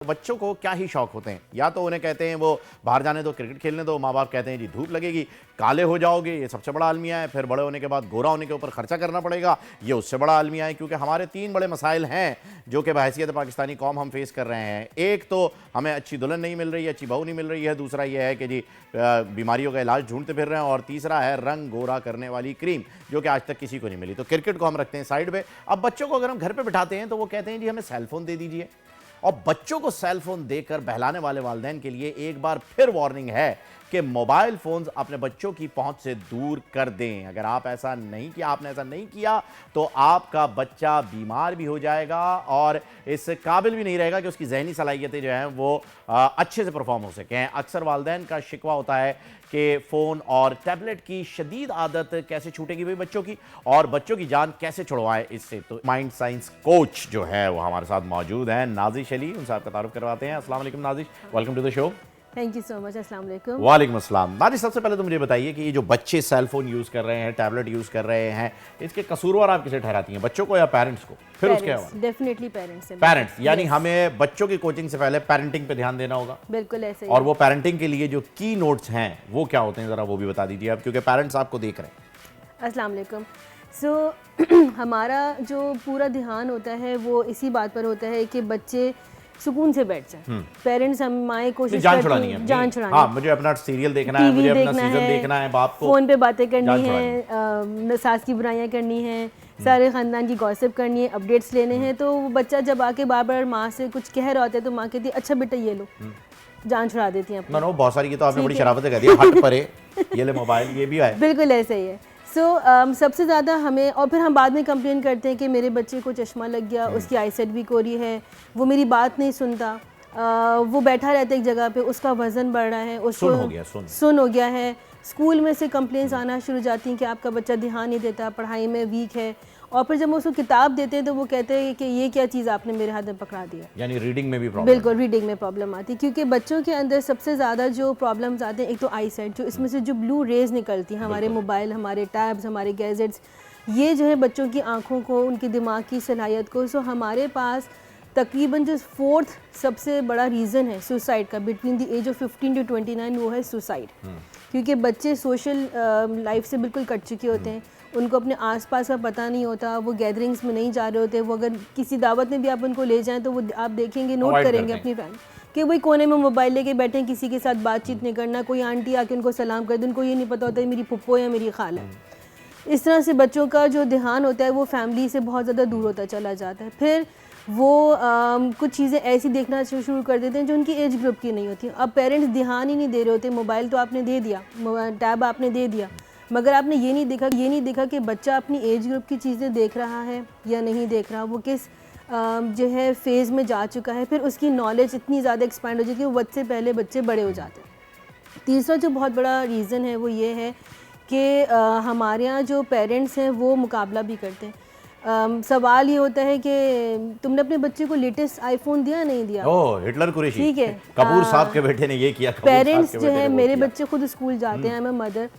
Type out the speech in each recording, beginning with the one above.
बच्चों को क्या ही शौक होते हैं, या तो उन्हें कहते हैं वो बाहर जाने दो, क्रिकेट खेलने दो, माँ बाप कहते हैं जी धूप लगेगी, काले हो जाओगे, ये सबसे बड़ा अलमिया है, फिर बड़े होने के बाद गोरा होने के ऊपर खर्चा करना पड़ेगा, ये उससे बड़ा अलमिया है। क्योंकि हमारे तीन बड़े मसाइल हैं जो कि बहैसियत पाकिस्तानी कौम हम फेस कर रहे हैं। एक तो हमें अच्छी दुल्हन नहीं मिल रही है, अच्छी बहू नहीं मिल रही है, दूसरा ये है कि जी बीमारियों का इलाज ढूंढते फिर रहे हैं, और तीसरा है रंग गोरा करने वाली क्रीम जो कि आज तक किसी को नहीं मिली। तो क्रिकेट को हम रखते हैं साइड पे। अब बच्चों को अगर हम घर पे बिठाते हैं तो वो कहते हैं जी हमें सेलफोन दे दीजिए, और बच्चों को सेल फोन देकर बहलाने वाले वालिदैन के लिए एक बार फिर वार्निंग है कि मोबाइल फोन्स अपने बच्चों की पहुंच से दूर कर दें। अगर आप ऐसा नहीं किया, आपने ऐसा नहीं किया, तो आपका बच्चा बीमार भी हो जाएगा और इस काबिल भी नहीं रहेगा कि उसकी जहनी सलाहियतें जो हैं वो अच्छे से परफॉर्म हो सकें। अक्सर वालिदैन का शिकवा होता है कि फ़ोन और टैबलेट की शदीद आदत कैसे छूटेगी भाई बच्चों की, और बच्चों की जान कैसे छुड़वाएं इससे। तो माइंड साइंस कोच जो है वो हमारे साथ मौजूद हैं, नाजिश अली, उनसे आपका तारुफ करवाते हैं। अस्सलाम वालेकुम Nazish, welcome to the show. Thank you so much. अस्सलाम वालेकुम। वालेकुम अस्सलाम। नाजिश, सबसे पहले तो मुझे बताइए कि ये जो बच्चे सेल फोन यूज़ कर रहे हैं, टैबलेट यूज़ कर रहे हैं, इसके कसूरवार आप किसे ठहराती हैं, बच्चों को या पेरेंट्स को? फिर उसके बाद डेफिनेटली पेरेंट्स हैं। पेरेंट्स, यानी हमें बच्चों की कोचिंग से पहले पेरेंटिंग पे ध्यान देना होगा। बिल्कुल ऐसे ही। और वो पेरेंटिंग के लिए जो की नोट्स हैं वो क्या होते हैं, ज़रा वो भी बता दीजिए आप, क्योंकि पेरेंट्स आपको देख रहे हैं। अस्सलाम वालेकुम। सो हमारा जो पूरा ध्यान होता है वो इसी बात पर होता है कि बच्चे सुकून से बैठ जाए। पेरेंट्स, हम माएँ कोशिश जान करती छुड़ानी हैं है, जान छुड़ानी। हाँ, मुझे अपना सीरियल देखना है, मुझे अपना सीजन देखना है, बाप को फ़ोन पे बातें करनी जान है, सास की बुराइयां करनी है, सारे ख़ानदान की गॉसिप करनी है, अपडेट्स लेने हैं। तो वो बच्चा जब आके बार बार माँ से कुछ कह रहा होता है तो माँ कहती है अच्छा बेटा ये लो, जान छुड़ा देती हैं। ना बहुत सारी, ये तो आपने बड़ी शराफतें कर दी, हट परे, ये ले मोबाइल, ये भी है। बिल्कुल ऐसे ही है। सबसे ज़्यादा हमें, और फिर हम बाद में कंप्लेन करते हैं कि मेरे बच्चे को चश्मा लग गया, उसकी आईसाइट वीक हो रही है, वो मेरी बात नहीं सुनता, वो बैठा रहता है एक जगह पे, उसका वज़न बढ़ रहा है, उसको सुन हो गया है। स्कूल में से कंप्लेंट्स आना शुरू हो जाती हैं कि आपका बच्चा ध्यान नहीं देता, पढ़ाई में वीक है। और फिर जब उसको किताब देते हैं तो वो कहते हैं कि ये क्या चीज़ आपने मेरे हाथ में पकड़ा दिया। यानी रीडिंग में भी प्रॉब्लम? बिल्कुल, रीडिंग में प्रॉब्लम आती है, क्योंकि बच्चों के अंदर सबसे ज़्यादा जो प्रॉब्लम्स आते हैं, एक तो आई साइट, जो इसमें से जो ब्लू रेज निकलती हैं हमारे मोबाइल, हमारे टैब्स, हमारे गैजेट्स, ये जो है बच्चों की आँखों को, उनकी दिमाग की सलाहियत को। सो हमारे पास तकरीबन जो 4th सबसे बड़ा रीज़न है सुसाइड का between the age of 15 to 29, वो है सुसाइड। क्योंकि बच्चे सोशल लाइफ से बिल्कुल कट चुके होते हैं, उनको अपने आसपास का पता नहीं होता, वो गैदरिंग्स में नहीं जा रहे होते। वो अगर किसी दावत में भी आप उनको ले जाएं तो वो आप देखेंगे, नोट करेंगे अपनी फैमिली कि वही कोने में मोबाइल लेके बैठे हैं, किसी के साथ बातचीत नहीं करना, कोई आंटी आके उनको सलाम कर दे, उनको ये नहीं पता होता है मेरी फुप्पो या मेरी खाला। इस तरह से बच्चों का जो ध्यान होता है वो फैमिली से बहुत ज़्यादा दूर होता चला जाता है। फिर वो कुछ चीज़ें ऐसी देखना शुरू कर देते हैं जो उनकी एज ग्रुप की नहीं होती। अब पेरेंट्स ध्यान ही नहीं दे रहे होते, मोबाइल तो आपने दे दिया, टैब आपने दे दिया, मगर आपने ये नहीं देखा कि बच्चा अपनी एज ग्रुप की चीज़ें देख रहा है या नहीं देख रहा, वो किस जो है फेज़ में जा चुका है। फिर उसकी नॉलेज इतनी ज़्यादा एक्सपैंड हो जाती है कि वक्त से पहले बच्चे बड़े हो जाते हैं। तीसरा जो बहुत बड़ा रीज़न है वो ये है कि हमारे यहाँ जो पेरेंट्स हैं वो मुकाबला भी करते हैं। सवाल ये होता है कि तुमने अपने बच्चे को लेटेस्ट आईफोन दिया नहीं दिया। ओह, हिटलर कुरैशी, ठीक है, कपूर साहब के बेटे ने ये किया। पेरेंट्स जो है, मेरे बच्चे खुद स्कूल जाते हैं, मैं मदर।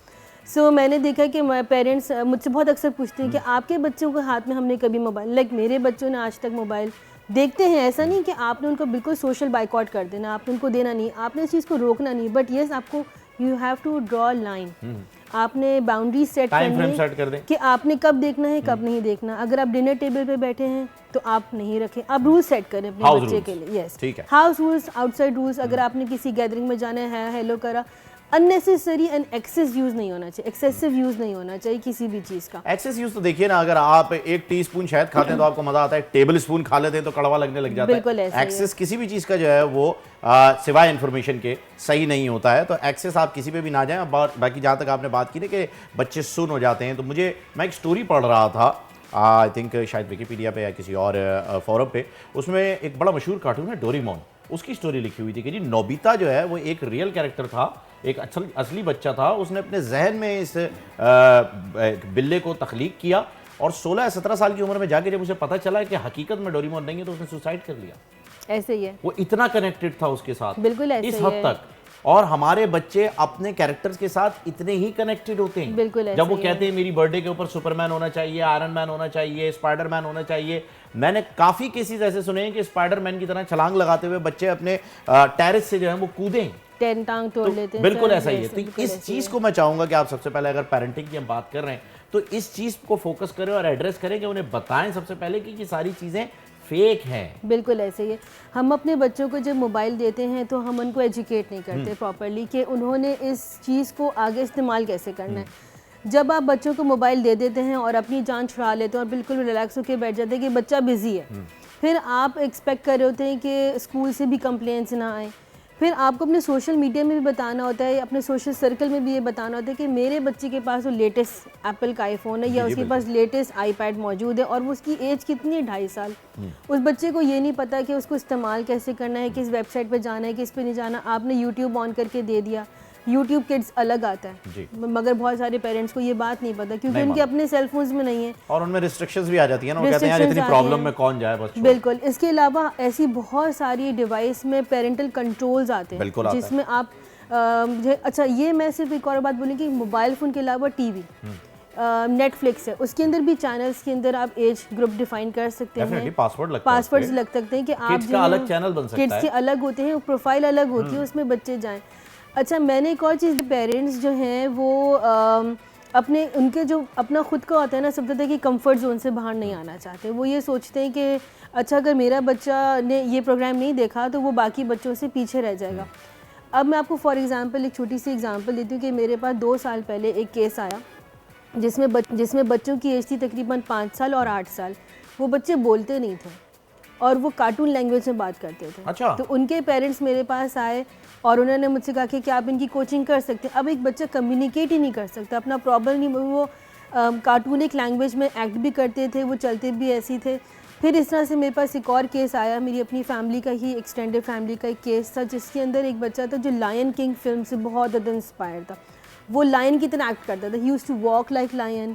सो मैंने देखा कि पेरेंट्स मुझसे बहुत अक्सर पूछते हैं कि आपके बच्चों के हाथ में हमने कभी मोबाइल, लाइक मेरे बच्चों ने आज तक मोबाइल देखते हैं। ऐसा नहीं कि आपने उनको बिल्कुल सोशल बाइकआउट कर देना, आपने उनको देना नहीं, आपने इस चीज़ को रोकना नहीं, बट येस आपको you have to draw line, आपने बाउंड्री सेट कर दें कि आपने कब देखना है, कब नहीं देखना। अगर आप डिनर टेबल पे बैठे हैं तो आप नहीं रखें, आप रूल सेट करें अपने बच्चे के लिए। Yes, house rules, outside rules. अगर आपने किसी गैदरिंग में जाना है, हेलो करा, अननेसेसरी एंड एक्सेस यूज़ नहीं होना चाहिए, एक्सेसिव यूज़ नहीं होना चाहिए किसी भी चीज़ का। एक्सेस यूज़ तो देखिए ना, अगर आप 1 टीस्पून शहद खाते हैं तो आपको मजा आता है, टेबल स्पून खा लेते हैं तो कड़वा लगने लग जाता है। एक्सेस किसी भी चीज़ का जो है वो सिवाय इन्फॉर्मेशन के सही नहीं होता है। तो एक्सेस आप किसी पे भी ना जाएं। बाकी जहाँ तक आपने बात की ना कि बच्चे सुन हो जाते हैं, तो मैं एक स्टोरी पढ़ रहा था, आई थिंक शायद विकीपीडिया पे या किसी और फोरम पे, उसमें एक बड़ा मशहूर कार्टून है डोरेमोन, उसकी स्टोरी लिखी हुई थी कि जी नोबिता जो है वो एक रियल कैरेक्टर था, एक असली बच्चा था। उसने अपने जहन में इस बिल्ले को तख्लीक किया, और 16 या 17 साल की उम्र में जाके जब उसे पता चला कि हकीकत में डोरेमोन नहीं है तो उसने सुसाइड कर लिया। ऐसे ही है, वो इतना कनेक्टेड था उसके साथ, बिल्कुल ऐसे इस हद तक। और हमारे बच्चे अपने कैरेक्टर्स के साथ इतने ही कनेक्टेड होते हैं। बिल्कुल जब वो कहते हैं मेरी बर्थडे के ऊपर सुपरमैन होना चाहिए, आयरन मैन होना चाहिए, स्पाइडरमैन होना चाहिए, मैंने काफ़ी केसेस ऐसे सुने हैं कि स्पाइडरमैन की तरह छलांग लगाते हुए बच्चे अपने टेरेस से जो है वो कूदें, टांग तोड़ लेते हैं। बिल्कुल सर, ऐसा ही है। बिल्कुल तो इस ऐसा ही चीज़ है। को मैं चाहूँगा कि आप सबसे पहले, अगर पेरेंटिंग की हम बात कर रहे हैं, तो इस चीज़ को फोकस करें और एड्रेस करें कि उन्हें बताएं सबसे पहले कि ये सारी चीज़ें फेक हैं। बिल्कुल ऐसे ही है। हम अपने बच्चों को जब मोबाइल देते हैं तो हम उनको एजुकेट नहीं करते प्रॉपरली कि उन्होंने इस चीज़ को आगे इस्तेमाल कैसे करना है। जब आप बच्चों को मोबाइल दे देते हैं और अपनी जान छुड़ा लेते हैं और बिल्कुल रिलैक्स होकर बैठ जाते हैं कि बच्चा बिजी है, फिर आप एक्सपेक्ट कर रहे होते हैं कि स्कूल से भी कंप्लेंट्स ना आए। फिर आपको अपने सोशल मीडिया में भी बताना होता है, अपने सोशल सर्कल में भी ये बताना होता है कि मेरे बच्चे के पास वो लेटेस्ट एप्पल का आईफोन है या उसके पास लेटेस्ट आईपैड मौजूद है और वो उसकी एज कितनी है, 2.5 साल। उस बच्चे को ये नहीं पता कि उसको इस्तेमाल कैसे करना है, किस वेबसाइट पे जाना है, किस पे नहीं जाना। आपने यूट्यूब ऑन करके दे दिया, यूट्यूब किड्स अलग आता जी। है, मगर बहुत सारे पेरेंट्स को ये बात नहीं पता क्योंकि उनके अपने सेलफोन्स में नहीं है और उनमें रिस्ट्रिक्शंस भी आ जाती है ना, वो कहते हैं यार Restrictions इतनी आती प्रॉब्लम हैं। में कौन जाए, बस छोड़। बिल्कुल। इसके अलावा ऐसी बहुत सारी डिवाइस में पेरेंटल कंट्रोल्स आते हैं बिल्कुल आता है। जिसमें आप अच्छा, ये मैं सिर्फ एक और बात बोलूँ कि मोबाइल फ़ोन के अलावा टीवी, नेटफ्लिक्स है, उसके अंदर भी चैनल्स के अंदर आप एज ग्रुप डिफाइन कर सकते डेफिनेटली हैं। पासवर्ड लगता है, पासवर्ड्स लग सकते हैं कि आप किड्स का अलग चैनल बन सकता किड्स है। के अलग होते हैं, प्रोफाइल अलग होती है, उसमें बच्चे जाएं। अच्छा, मैंने एक और चीज़, पेरेंट्स जो हैं वो अपने उनके जो अपना खुद का होता है ना, सब होता है कि कंफर्ट जोन से बाहर नहीं आना चाहते। वो ये सोचते हैं कि अच्छा अगर मेरा बच्चा ने ये प्रोग्राम नहीं देखा तो वो बाकी बच्चों से पीछे रह जाएगा। अब मैं आपको फॉर एग्जांपल एक छोटी सी एग्जांपल देती हूँ कि मेरे पास 2 साल पहले एक केस आया जिसमें बच्चों की एज थी तकरीबन 5 साल और 8 साल। वो बच्चे बोलते नहीं थे और वो कार्टून लैंग्वेज में बात करते थे। अच्छा। तो उनके पेरेंट्स मेरे पास आए और उन्होंने मुझसे कहा कि क्या आप इनकी कोचिंग कर सकते हैं। अब एक बच्चा कम्युनिकेट ही नहीं कर सकता, अपना प्रॉब्लम नहीं, वो कार्टूनिक लैंग्वेज में एक्ट भी करते थे, वो चलते भी ऐसे थे। फिर इस तरह से मेरे पास एक और केस आया, मेरी अपनी फैमिली का ही, एक्सटेंडेड फैमिली का एक केस था जिसके अंदर एक बच्चा था जो लायन किंग फिल्म से बहुत ज़्यादा इंस्पायर था। वो लायन की तरह एक्ट करता था, he used to walk like lion,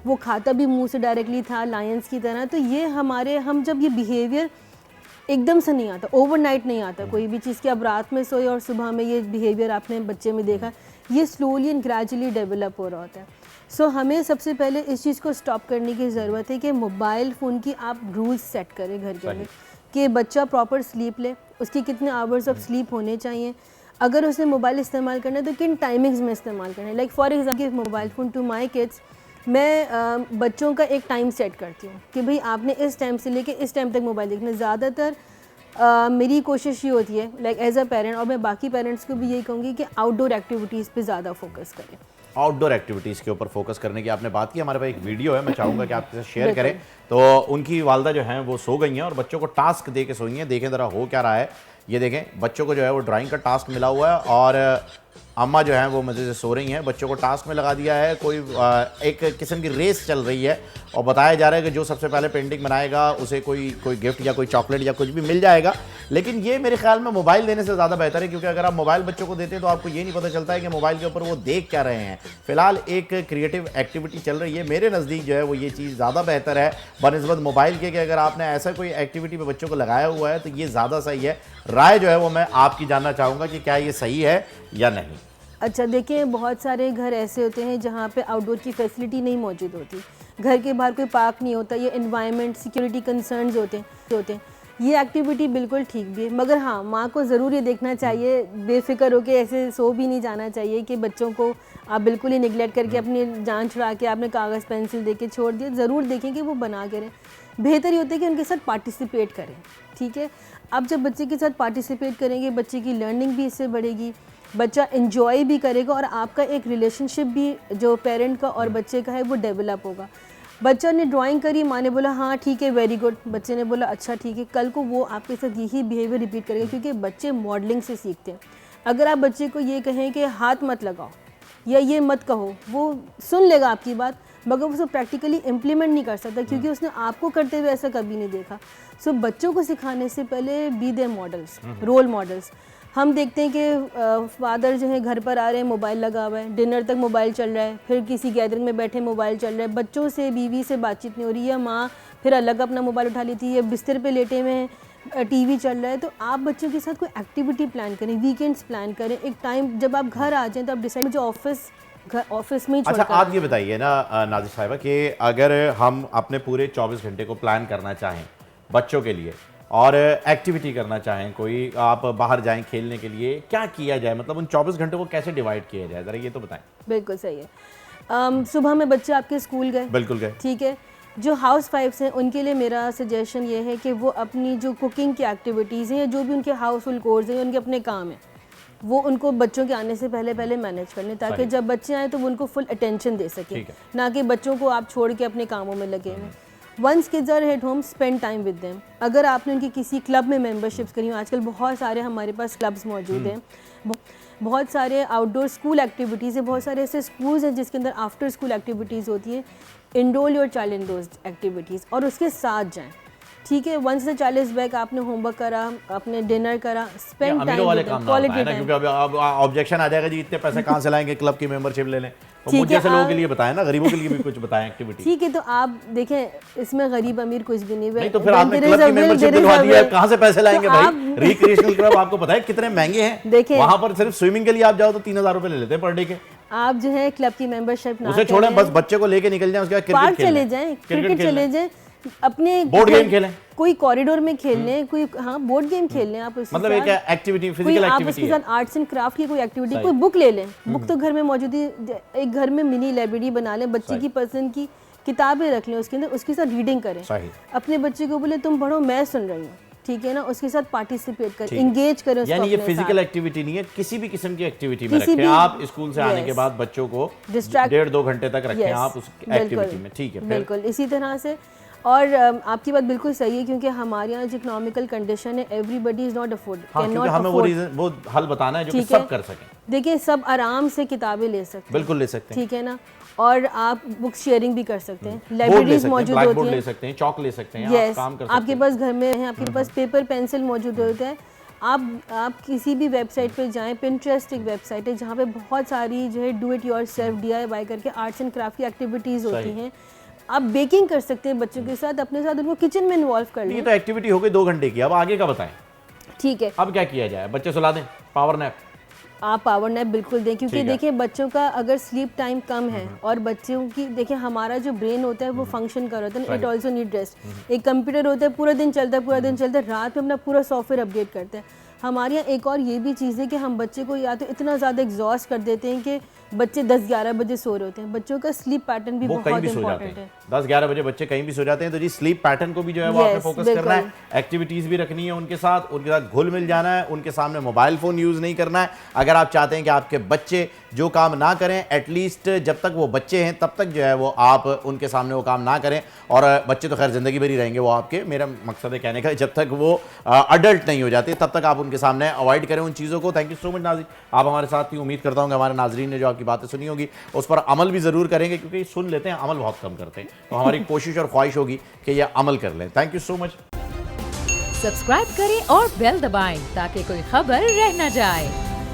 वो खाता भी मुंह से डायरेक्टली था लायंस की तरह। तो ये हम जब ये बिहेवियर एकदम से नहीं आता, ओवरनाइट नहीं आता कोई भी चीज़ की, अब रात में सोए और सुबह में ये बिहेवियर आपने बच्चे में देखा, ये स्लोली एंड ग्रेजुअली डेवलप हो रहा होता है। सो हमें सबसे पहले इस चीज़ को स्टॉप करने की ज़रूरत है कि मोबाइल फ़ोन की आप रूल्स सेट करें घर के अंदर कि बच्चा प्रॉपर स्लीप ले, उसके कितने आवर्स ऑफ स्लीप होने चाहिए, अगर उसने मोबाइल इस्तेमाल करना है तो किन टाइमिंग्स में इस्तेमाल करना है। Like for example mobile phone to my kids, मैं बच्चों का एक टाइम सेट करती हूँ कि भाई आपने इस टाइम से लेके इस टाइम तक मोबाइल देखना है। ज़्यादातर मेरी कोशिश ये होती है लाइक एज अ पेरेंट, और मैं बाकी पेरेंट्स को भी यही कहूँगी कि आउटडोर एक्टिविटीज़ पे ज़्यादा फोकस करें। आउटडोर एक्टिविटीज़ के ऊपर फोकस करने की आपने बात की। हमारे पास एक वीडियो है, मैं चाहूँगा कि आप इसे शेयर करें। तो उनकी वालदा जो हैं वो सो गई हैं और बच्चों को टास्क दे के सोई हैं। देखें ज़रा हो क्या रहा है। ये देखें, बच्चों को जो है वो ड्राइंग का टास्क मिला हुआ है और अम्मा जो हैं वो मज़े से सो रही हैं। बच्चों को टास्क में लगा दिया है, कोई एक किस्म की रेस चल रही है और बताया जा रहा है कि जो सबसे पहले पेंटिंग बनाएगा उसे कोई गिफ्ट या कोई चॉकलेट या कुछ भी मिल जाएगा। लेकिन ये मेरे ख्याल में मोबाइल देने से ज़्यादा बेहतर है, क्योंकि अगर आप मोबाइल बच्चों को देते हैं तो आपको ये नहीं पता चलता है कि मोबाइल के ऊपर वो देख क्या रहे हैं। फिलहाल एक क्रिएटिव एक्टिविटी चल रही है, मेरे नज़दीक जो है वो ये चीज़ ज़्यादा बेहतर है बनस्बत मोबाइल के, कि अगर आपने ऐसा कोई एक्टिविटी पे बच्चों को लगाया हुआ है तो ये ज़्यादा सही है। राय जो है वो मैं आपकी जानना चाहूँगा कि क्या ये सही है या नहीं। अच्छा देखिए, बहुत सारे घर ऐसे होते हैं जहाँ पे आउटडोर की फैसिलिटी नहीं मौजूद होती, घर के बाहर कोई पार्क नहीं होता, ये एनवायरनमेंट सिक्योरिटी कंसर्न्स होते हैं। ये एक्टिविटी बिल्कुल ठीक भी है, मगर हाँ माँ को ज़रूर ये देखना चाहिए, बेफिक्र होकर ऐसे सो भी नहीं जाना चाहिए कि बच्चों को आप बिल्कुल ही निगलेक्ट करके अपनी जान छुड़ा के आपने कागज़ पेंसिल दे के छोड़ दिया। ज़रूर देखें कि वो बना के रहें। बेहतर ये होता है कि उनके साथ पार्टिसिपेट करें, ठीक है। अब जब बच्चे के साथ पार्टिसिपेट करेंगे, बच्चे की लर्निंग भी इससे बढ़ेगी, बच्चा एंजॉय भी करेगा और आपका एक रिलेशनशिप भी जो पेरेंट का और बच्चे का है वो डेवलप होगा। बच्चा ने ड्राइंग करी, माँ ने बोला हाँ ठीक है वेरी गुड, बच्चे ने बोला अच्छा ठीक है, कल को वो आपके साथ यही बिहेवियर रिपीट करेगा, क्योंकि बच्चे मॉडलिंग से सीखते हैं। अगर आप बच्चे को ये कहें कि हाथ मत लगाओ या ये मत कहो, वो सुन लेगा आपकी बात, मगर उसको प्रैक्टिकली इम्प्लीमेंट नहीं कर सकता, क्योंकि उसने आपको करते हुए ऐसा कभी नहीं देखा। सो बच्चों को सिखाने से पहले बी दे मॉडल्स, रोल मॉडल्स। हम देखते हैं कि फादर जो है घर पर आ रहे हैं, मोबाइल लगा हुआ है, डिनर तक मोबाइल चल रहा है, फिर किसी गैदरिंग में बैठे मोबाइल चल रहा है, बच्चों से बीवी से बातचीत नहीं हो रही है, माँ फिर अलग अपना मोबाइल उठा लेती है, बिस्तर पे लेटे हुए हैं, टीवी चल रहा है। तो आप बच्चों के साथ कोई एक्टिविटी प्लान करें, वीकेंड्स प्लान करें, एक टाइम जब आप घर आ जाएँ तो आप डिसाइड, मुझे ऑफिस में ही अच्छा आप ये बताइए ना नाज़िर साहिबा कि अगर हम अपने पूरे 24 घंटे को प्लान करना चाहें बच्चों के लिए और एक्टिविटी करना चाहें, कोई आप बाहर जाएं खेलने के लिए, क्या किया जाए? मतलब उन 24 घंटों को कैसे डिवाइड किया जाए, ज़रा ये तो बताएं। बिल्कुल सही है। सुबह में बच्चे आपके स्कूल गए, बिल्कुल गए। ठीक है। जो हाउस वाइफ्स हैं उनके लिए मेरा सजेशन ये है कि वो अपनी जो कुकिंग की एक्टिविटीज़ हैं या जो भी उनके हाउस होल्ड कोर्स हैं, उनके अपने काम हैं, वो उनको बच्चों के आने से पहले मैनेज कर लें, ताकि जब बच्चे आए तो वो उनको फुल अटेंशन दे सकें, ना कि बच्चों को आप छोड़ के अपने कामों में लगे हुए। Once kids are at home, spend time with them. अगर आपने उनकी किसी क्लब में मेंबरशिप्स करी हो, आजकल बहुत सारे हमारे पास क्लब्स मौजूद हैं, बहुत सारे आउटडोर स्कूल एक्टिविटीज़ हैं, बहुत सारे ऐसे स्कूल्स हैं जिसके अंदर आफ्टर स्कूल एक्टिविटीज़ होती है। Enrol your child in those activities और उसके साथ जाएं, ठीक है। Once the child is back, आपने होमवर्क करा, आपने डिनर करा, spend time with them, quality time. क्योंकि अब ऑब्जेक्शन आ जाएगा जी इतने पैसे कहाँ से लाएंगे, क्लब की मेंबरशिप ले लें। तो मुझे जैसे लोगों के लिए बताएं ना, गरीबों के लिए भी कुछ बताएं एक्टिविटी। ठीक है, तो आप देखें इसमें गरीब अमीर कुछ भी नहीं है। नहीं तो फिर आपने क्लब की मेंबरशिप दिलवा दी है, कहाँ से पैसे लाएंगे भाई? रिक्रिएशनल क्लब आपको पता है कितने महंगे हैं। देखिए वहां पर सिर्फ स्विमिंग के लिए आप जाओ तो 3000 रुपए ले लेते हैं पर डे के। आप जो है क्लब की मेंबरशिप ना उसे छोड़ें, बस बच्चे को लेके निकल जाएं, उसके बाद पार्क क्रिकेट चले जाएं, क्रिकेट चले जाएं, अपने बोर्ड गेम खेलें, कोई कॉरिडोर में खेल लें, कोई बोर्ड गेम खेल लें आप। मतलब एक एक्टिविटी, फिजिकल आप एक्टिविटी उसके साथ आर्ट्स एंड क्राफ्ट की कोई एक्टिविटी, कोई बुक ले लें। बुक तो घर में मौजूद है, एक घर में मिनी लाइब्रेरी बना लें, बच्चे की पसंद की किताबें रख लें उसके अंदर, उसके साथ रीडिंग करें। अपने बच्चे को बोले तुम पढ़ो, मैं सुन रही हूँ, ठीक है ना, उसके साथ पार्टिसिपेट करें, एंगेज करें उसको। यानी ये फिजिकल एक्टिविटी नहीं है, किसी भी किस्म की एक्टिविटी में रखें आप। स्कूल से आने के बाद बच्चों को 1.5-2 घंटे तक रखें आप उस एक्टिविटी में, ठीक है। बिल्कुल इसी तरह से। और आपकी बात बिल्कुल सही है, क्योंकि हमारे यहाँ जो इकोनॉमिकल कंडीशन है, everybody is not afford, can not हमें वो हल बताना है जो कि सब कर सकें। देखिए सब आराम से किताबें ले सकते हैं, बिल्कुल ले सकते हैं, ठीक है ना। और आप बुक शेयरिंग भी कर सकते हैं, लाइब्रेरीज मौजूद होती हैं, ले सकते हैं, चौक ले सकते हैं, आप काम कर सकते हैं। आपके पास घर में है, आपके पास पेपर पेंसिल मौजूद होता है। आप किसी भी वेबसाइट पे जाएं, पिंटरेस्ट एक वेबसाइट है जहाँ पे बहुत सारी जो है डू इट योरसेल्फ DIY करके आर्ट्स एंड क्राफ्ट की एक्टिविटीज़ होती हैं। आप बेकिंग कर सकते हैं बच्चों के साथ, अपने साथ उनको किचन में इन्वॉल्व कर लें। ये तो एक्टिविटी हो गई 2 घंटे की, अब आगे का बताएं। ठीक है, अब क्या किया जाए? बच्चे सुला दें, पावर नैप? आप पावर नैप बिल्कुल दें, क्योंकि देखिए बच्चों का अगर स्लीप टाइम कम है और बच्चों की देखिए हमारा जो ब्रेन होता है वो फंक्शन कर होता है, इट ऑल्सो नीड रेस्ट। एक कंप्यूटर होता है पूरा दिन चलता है, रात में अपना पूरा सॉफ्टवेयर अपडेट करते हैं। हमारे यहाँ एक और ये भी चीज़ है कि हम बच्चे को या तो इतना ज़्यादा एग्जॉस्ट कर देते हैं कि बच्चे 10-11 बजे सो रहे होते हैं। बच्चों का स्लीप पैटर्न भी बहुत इंपॉर्टेंट है। 10-11 बजे बच्चे कहीं भी सो जाते हैं, तो जी स्लीप पैटर्न को भी जो है वो आपने फोकस करना है, एक्टिविटीज भी रखनी है उनके साथ घुल मिल जाना है, उनके सामने मोबाइल फोन यूज नहीं करना है। अगर आप चाहते हैं कि आपके बच्चे जो काम ना करें, एटलीस्ट जब तक वो बच्चे हैं तब तक जो है वो आप उनके सामने वो काम ना करें। और बच्चे तो खैर जिंदगी भर ही रहेंगे वो आपके, मेरा मकसद है कहने का, जब तक वो अडल्ट नहीं हो जाते तब तक आप उनके सामने अवॉइड करें उन चीज़ों को। थैंक यू सो मच नाज़रीन, आप हमारे साथ थी। उम्मीद करता हूँ कि हमारे नाज़रीन ने जो आपकी बातें सुनी होगी उस पर अमल भी ज़रूर करेंगे, क्योंकि सुन लेते हैं, अमल बहुत कम करते हैं। तो हमारी कोशिश और ख्वाहिश होगी कि यह अमल कर लें। Thank you so much. Subscribe करें और बेल दबाएं ताकि कोई खबर रह न जाए।